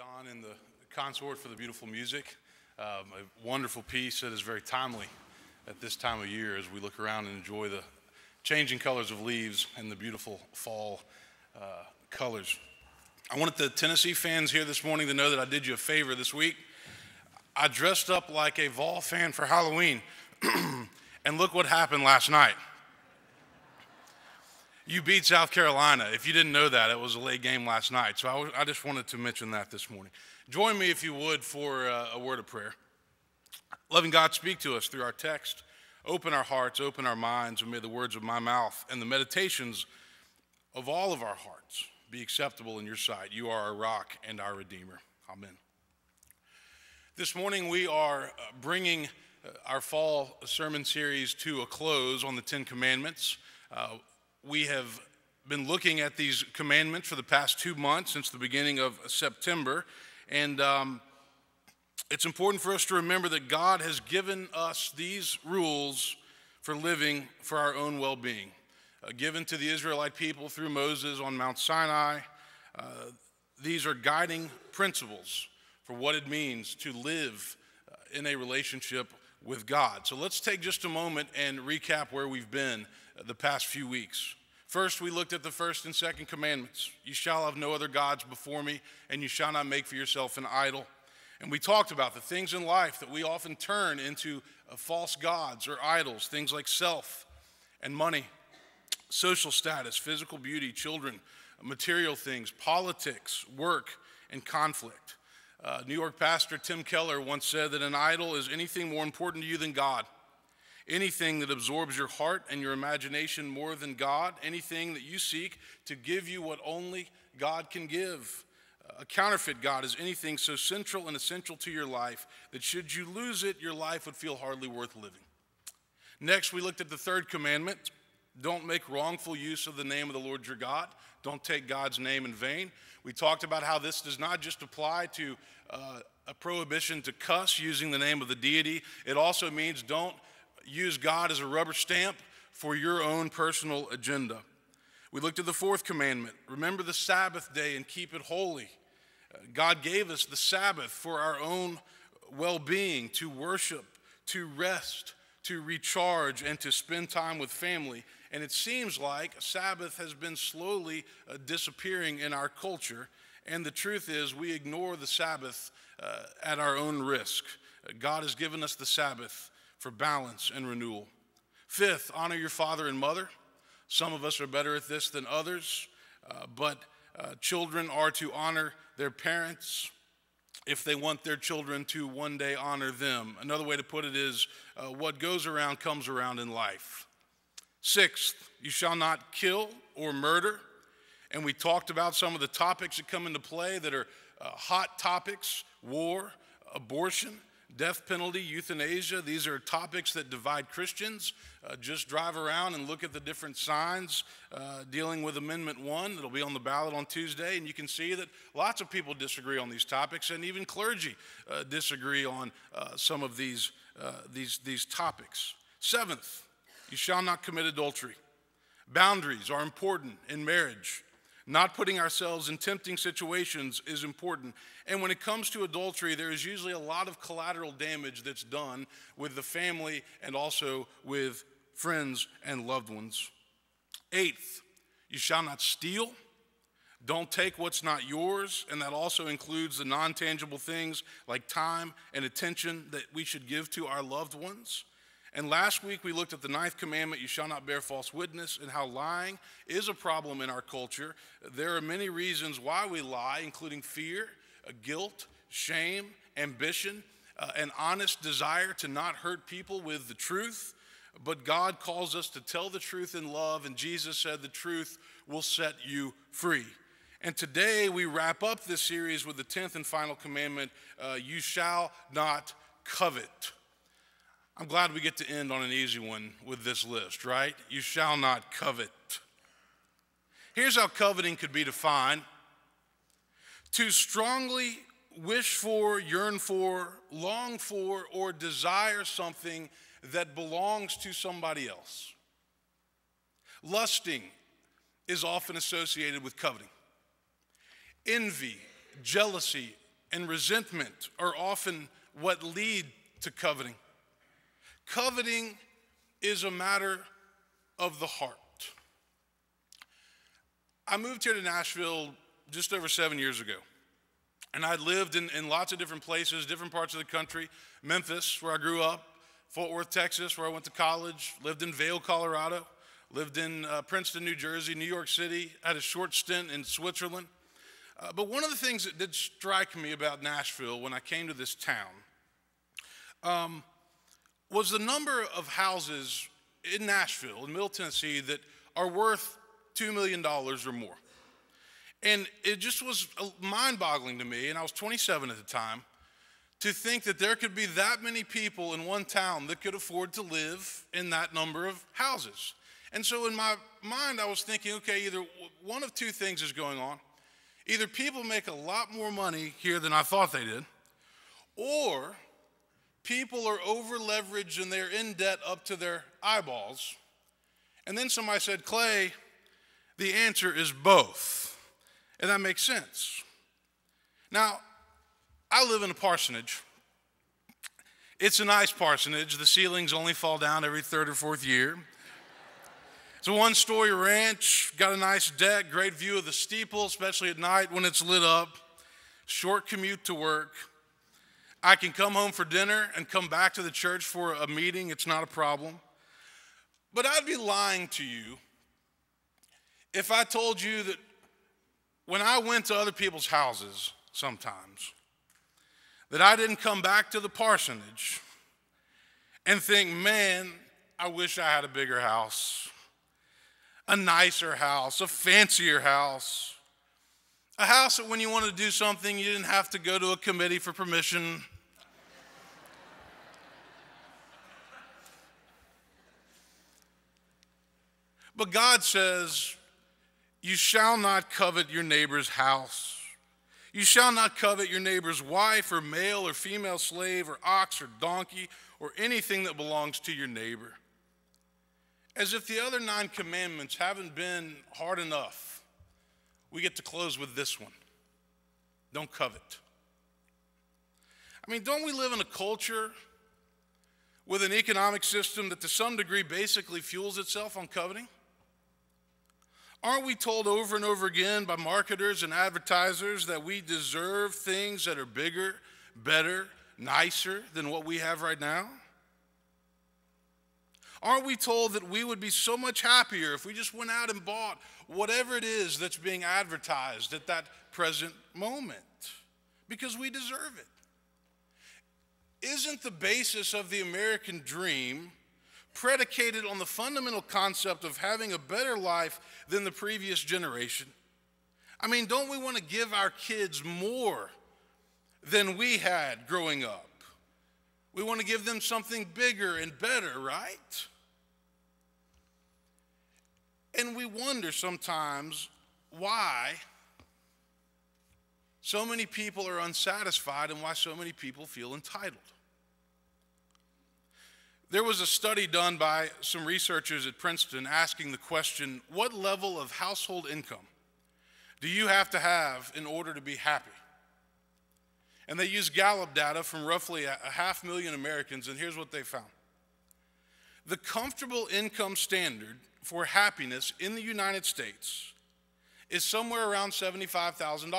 John in the consort for the beautiful music. A wonderful piece that is very timely at this time of year as we look around and enjoy the changing colors of leaves and the beautiful fall colors. I wanted the Tennessee fans here this morning to know that I did you a favor this week. I dressed up like a Vol fan for Halloween, and look what happened last night. You beat South Carolina. If you didn't know that, it was a late game last night. So I just wanted to mention that this morning. Join me, if you would, for a word of prayer. Loving God, speak to us through our text. Open our hearts, open our minds, and may the words of my mouth and the meditations of all of our hearts be acceptable in your sight. You are our rock and our Redeemer. Amen. This morning we are bringing our fall sermon series to a close on the Ten Commandments. We have been looking at these commandments for the past 2 months since the beginning of September, and it's important for us to remember that God has given us these rules for living for our own well-being, given to the Israelite people through Moses on Mount Sinai. These are guiding principles for what it means to live in a relationship with God. So let's take just a moment and recap where we've been the past few weeks. First, we looked at the first and second commandments. You shall have no other gods before me, and you shall not make for yourself an idol. And we talked about the things in life that we often turn into false gods or idols, things like self and money, social status, physical beauty, children, material things, politics, work, and conflict. New York pastor Tim Keller once said that an idol is anything more important to you than God, anything that absorbs your heart and your imagination more than God, anything that you seek to give you what only God can give. A counterfeit God is anything so central and essential to your life that should you lose it, your life would feel hardly worth living. Next, we looked at the third commandment. Don't make wrongful use of the name of the Lord your God. Don't take God's name in vain. We talked about how this does not just apply to a prohibition to cuss using the name of the deity. It also means don't use God as a rubber stamp for your own personal agenda. We looked at the fourth commandment. Remember the Sabbath day and keep it holy. God gave us the Sabbath for our own well-being, to worship, to rest, to recharge, and to spend time with family. And it seems like Sabbath has been slowly disappearing in our culture. And the truth is we ignore the Sabbath at our own risk. God has given us the Sabbath for balance and renewal. Fifth, honor your father and mother. Some of us are better at this than others, but children are to honor their parents if they want their children to one day honor them. Another way to put it is what goes around comes around in life. Sixth, you shall not kill or murder. And we talked about some of the topics that come into play that are hot topics: war, abortion, death penalty, euthanasia. These are topics that divide Christians. Just drive around and look at the different signs dealing with Amendment 1. It'll be on the ballot on Tuesday, and you can see that lots of people disagree on these topics, and even clergy disagree on some of these topics. Seventh, you shall not commit adultery. Boundaries are important in marriage. Not putting ourselves in tempting situations is important. And when it comes to adultery, there is usually a lot of collateral damage that's done with the family and also with friends and loved ones. Eighth, you shall not steal. Don't take what's not yours, and that also includes the non-tangible things like time and attention that we should give to our loved ones. And last week we looked at the ninth commandment, you shall not bear false witness, and how lying is a problem in our culture. There are many reasons why we lie, including fear, guilt, shame, ambition, an honest desire to not hurt people with the truth. But God calls us to tell the truth in love, and Jesus said the truth will set you free. And today we wrap up this series with the 10th and final commandment, you shall not covet. I'm glad we get to end on an easy one with this list, right? You shall not covet. Here's how coveting could be defined: to strongly wish for, yearn for, long for, or desire something that belongs to somebody else. Lusting is often associated with coveting. Envy, jealousy, and resentment are often what lead to coveting. Coveting is a matter of the heart. I moved here to Nashville just over 7 years ago. And I'd lived in lots of different places, different parts of the country. Memphis, where I grew up. Fort Worth, Texas, where I went to college. Lived in Vail, Colorado. Lived in Princeton, New Jersey, New York City. Had a short stint in Switzerland. But one of the things that did strike me about Nashville when I came to this town was the number of houses in Nashville, in Middle Tennessee, that are worth $2 million or more. And it just was mind-boggling to me, and I was 27 at the time, to think that there could be that many people in one town that could afford to live in that number of houses. And so in my mind, I was thinking, okay, either one of two things is going on. Either people make a lot more money here than I thought they did, or people are over-leveraged and they're in debt up to their eyeballs. And then somebody said, Clay, the answer is both. And that makes sense. Now, I live in a parsonage. It's a nice parsonage. The ceilings only fall down every third or fourth year. It's a one-story ranch, got a nice deck, great view of the steeple, especially at night when it's lit up. Short commute to work. I can come home for dinner and come back to the church for a meeting. It's not a problem. But I'd be lying to you if I told you that when I went to other people's houses sometimes, that I didn't come back to the parsonage and think, man, I wish I had a bigger house, a nicer house, a fancier house, a house that when you wanted to do something, you didn't have to go to a committee for permission. But God says, you shall not covet your neighbor's house. You shall not covet your neighbor's wife or male or female slave or ox or donkey or anything that belongs to your neighbor. As if the other 9 commandments haven't been hard enough, we get to close with this one. Don't covet. I mean, don't we live in a culture with an economic system that to some degree basically fuels itself on coveting? Aren't we told over and over again by marketers and advertisers that we deserve things that are bigger, better, nicer than what we have right now? Aren't we told that we would be so much happier if we just went out and bought whatever it is that's being advertised at that present moment? Because we deserve it. Isn't the basis of the American dream predicated on the fundamental concept of having a better life than the previous generation? I mean, don't we want to give our kids more than we had growing up? We want to give them something bigger and better, right? And we wonder sometimes why so many people are unsatisfied and why so many people feel entitled. There was a study done by some researchers at Princeton asking the question, what level of household income do you have to have in order to be happy? And they used Gallup data from roughly 500,000 Americans, and here's what they found. The comfortable income standard for happiness in the United States is somewhere around $75,000.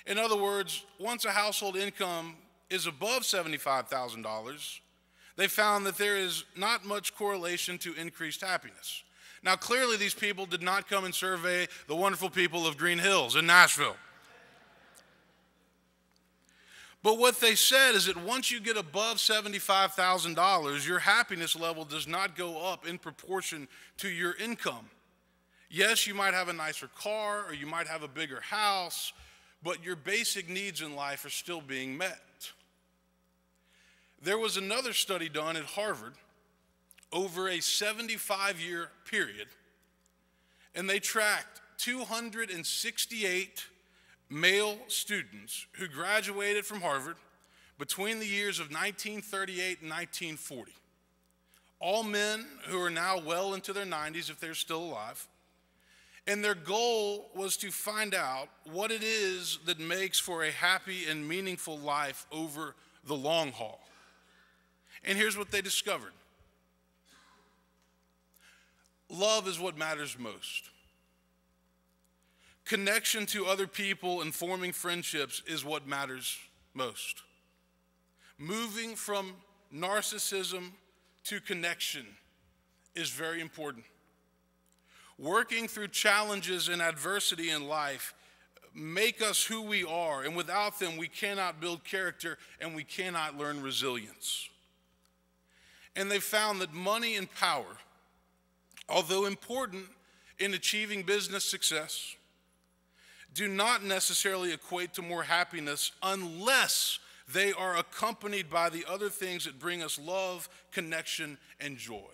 In other words, once a household income is above $75,000, they found that there is not much correlation to increased happiness. Now, clearly, these people did not come and survey the wonderful people of Green Hills in Nashville. But what they said is that once you get above $75,000, your happiness level does not go up in proportion to your income. Yes, you might have a nicer car or you might have a bigger house, but your basic needs in life are still being met. There was another study done at Harvard over a 75-year period, and they tracked 268 male students who graduated from Harvard between the years of 1938 and 1940. All men who are now well into their 90s if they're still alive. And their goal was to find out what it is that makes for a happy and meaningful life over the long haul. And here's what they discovered. Love is what matters most. Connection to other people and forming friendships is what matters most. Moving from narcissism to connection is very important. Working through challenges and adversity in life make us who we are, and without them we cannot build character and we cannot learn resilience. And they found that money and power, although important in achieving business success, do not necessarily equate to more happiness unless they are accompanied by the other things that bring us love, connection, and joy.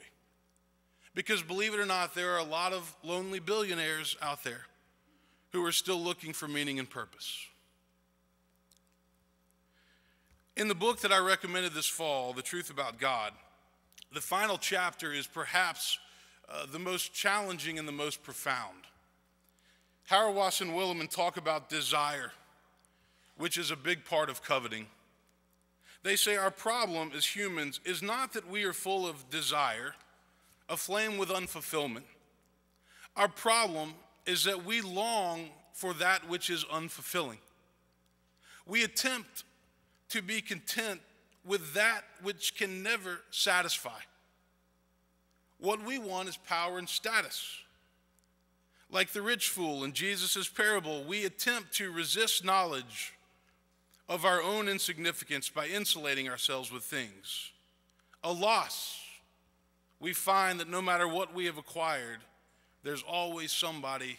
Because believe it or not, there are a lot of lonely billionaires out there who are still looking for meaning and purpose. In the book that I recommended this fall, The Truth About God, the final chapter is perhaps the most challenging and the most profound. Hauerwas and Willimon talk about desire, which is a big part of coveting. They say our problem as humans is not that we are full of desire, aflame with unfulfillment. Our problem is that we long for that which is unfulfilling. We attempt to be content with that which can never satisfy. What we want is power and status. Like the rich fool in Jesus' parable, we attempt to resist knowledge of our own insignificance by insulating ourselves with things. A loss. We find that no matter what we have acquired, there's always somebody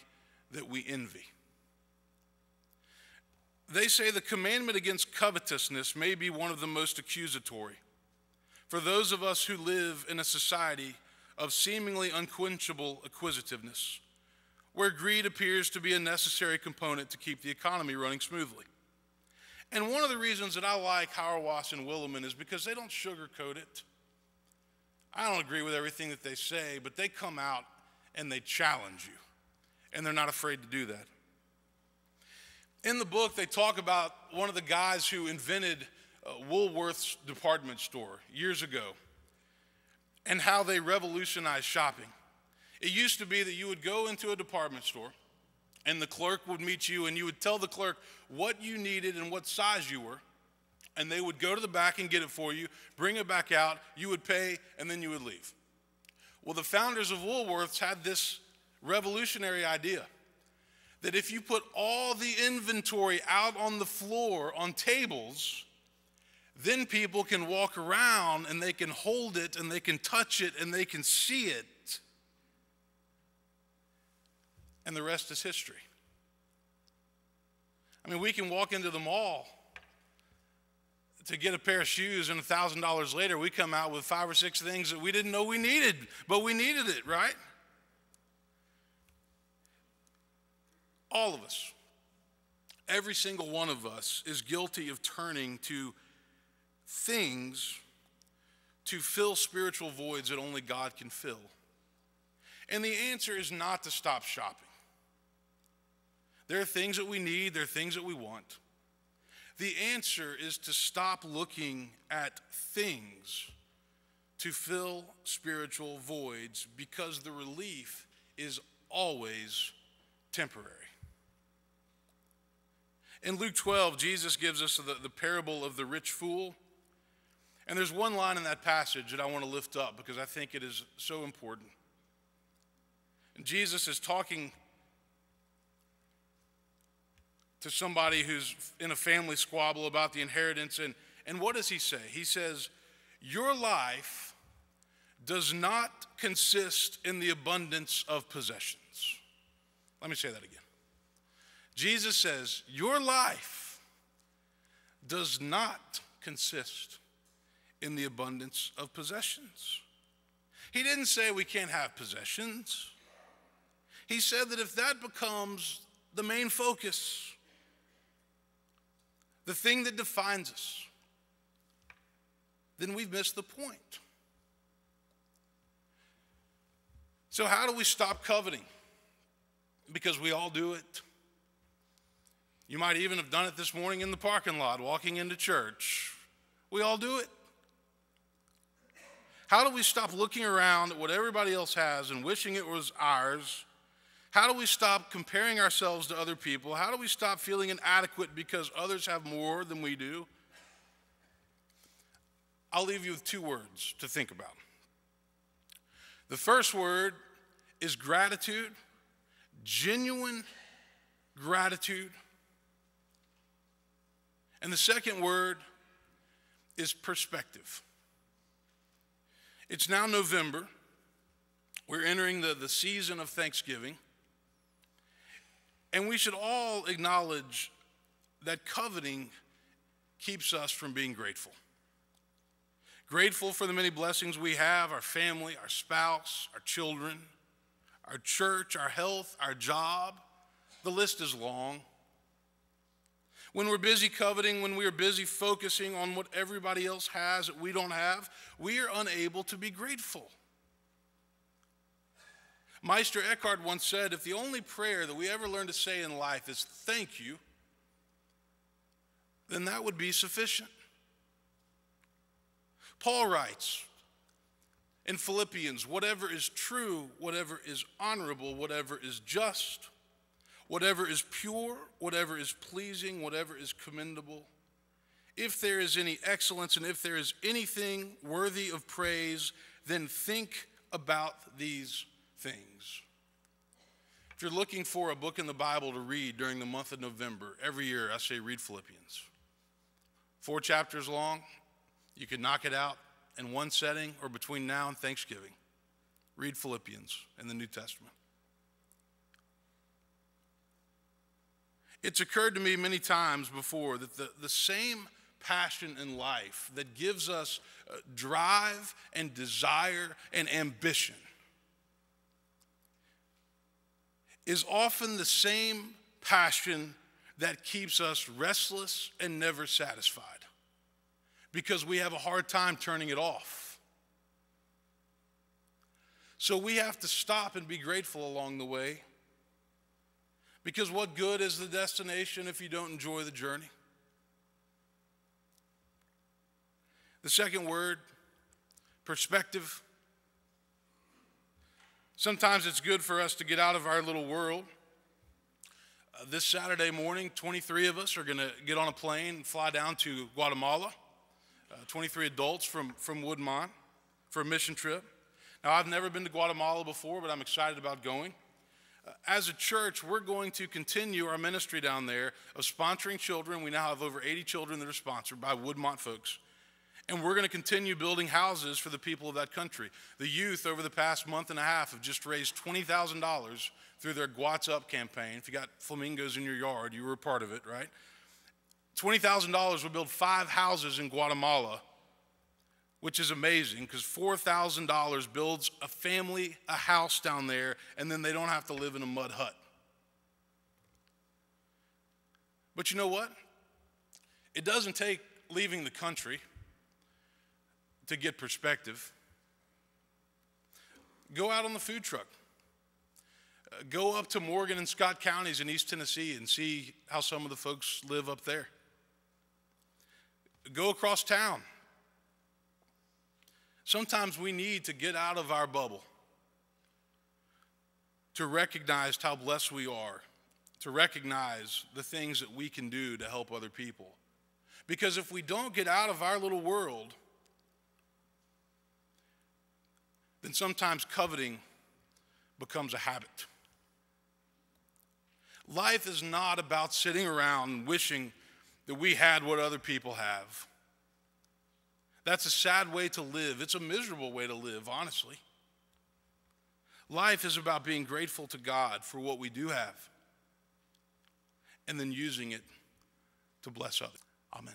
that we envy. They say the commandment against covetousness may be one of the most accusatory for those of us who live in a society of seemingly unquenchable acquisitiveness, where greed appears to be a necessary component to keep the economy running smoothly. And one of the reasons that I like Hauerwas and Willimon is because they don't sugarcoat it. I don't agree with everything that they say, but they come out and they challenge you, and they're not afraid to do that. In the book, they talk about one of the guys who invented Woolworth's department store years ago and how they revolutionized shopping. It used to be that you would go into a department store and the clerk would meet you and you would tell the clerk what you needed and what size you were, and they would go to the back and get it for you, bring it back out, you would pay, and then you would leave. Well, the founders of Woolworths had this revolutionary idea that if you put all the inventory out on the floor on tables, then people can walk around and they can hold it and they can touch it and they can see it. And the rest is history. I mean, we can walk into the mall to get a pair of shoes, and $1,000 later, we come out with 5 or 6 things that we didn't know we needed, but we needed it, right? All of us, every single one of us is guilty of turning to things to fill spiritual voids that only God can fill. And the answer is not to stop shopping. There are things that we need, there are things that we want. The answer is to stop looking at things to fill spiritual voids, because the relief is always temporary. In Luke 12, Jesus gives us the parable of the rich fool. And there's one line in that passage that I want to lift up because I think it is so important. And Jesus is talking to somebody who's in a family squabble about the inheritance. And what does he say? He says, your life does not consist in the abundance of possessions. Let me say that again. Jesus says, your life does not consist in the abundance of possessions. He didn't say we can't have possessions. He said that if that becomes the main focus, the thing that defines us, then we've missed the point. So how do we stop coveting? because we all do it. You might even have done it this morning in the parking lot, walking into church. We all do it. How do we stop looking around at what everybody else has and wishing it was ours? How do we stop comparing ourselves to other people? How do we stop feeling inadequate because others have more than we do? I'll leave you with 2 words to think about. The first word is gratitude, genuine gratitude. And the second word is perspective. It's now November. We're entering the season of Thanksgiving. And we should all acknowledge that coveting keeps us from being grateful. Grateful for the many blessings we have, our family, our spouse, our children, our church, our health, our job. The list is long. When we're busy coveting, when we are busy focusing on what everybody else has that we don't have, we are unable to be grateful. Meister Eckhart once said, if the only prayer that we ever learn to say in life is thank you, then that would be sufficient. Paul writes in Philippians, whatever is true, whatever is honorable, whatever is just, whatever is pure, whatever is pleasing, whatever is commendable, if there is any excellence and if there is anything worthy of praise, then think about these things. If you're looking for a book in the Bible to read during the month of November, every year I say read Philippians. 4 chapters long. You can knock it out in one setting or between now and Thanksgiving. Read Philippians in the New Testament. It's occurred to me many times before that the same passion in life that gives us drive and desire and ambition is often the same passion that keeps us restless and never satisfied, because we have a hard time turning it off. So we have to stop and be grateful along the way, because what good is the destination if you don't enjoy the journey? The second word, perspective. Sometimes it's good for us to get out of our little world. This Saturday morning, 23 of us are going to get on a plane and fly down to Guatemala. 23 adults from Woodmont for a mission trip. Now, I've never been to Guatemala before, but I'm excited about going. As a church, we're going to continue our ministry down there of sponsoring children. We now have over 80 children that are sponsored by Woodmont folks. And we're going to continue building houses for the people of that country. The youth over the past month and a half have just raised $20,000 through their Guats Up campaign. If you got flamingos in your yard, you were a part of it, right? $20,000 will build 5 houses in Guatemala, which is amazing because $4,000 builds a family a house down there, and then they don't have to live in a mud hut. But you know what? It doesn't take leaving the country to get perspective. Go out on the food truck. Go up to Morgan and Scott counties in East Tennessee and see how some of the folks live up there. Go across town. Sometimes we need to get out of our bubble to recognize how blessed we are, to recognize the things that we can do to help other people. Because if we don't get out of our little world, then sometimes coveting becomes a habit. Life is not about sitting around wishing that we had what other people have. That's a sad way to live. It's a miserable way to live, honestly. Life is about being grateful to God for what we do have and then using it to bless others. Amen.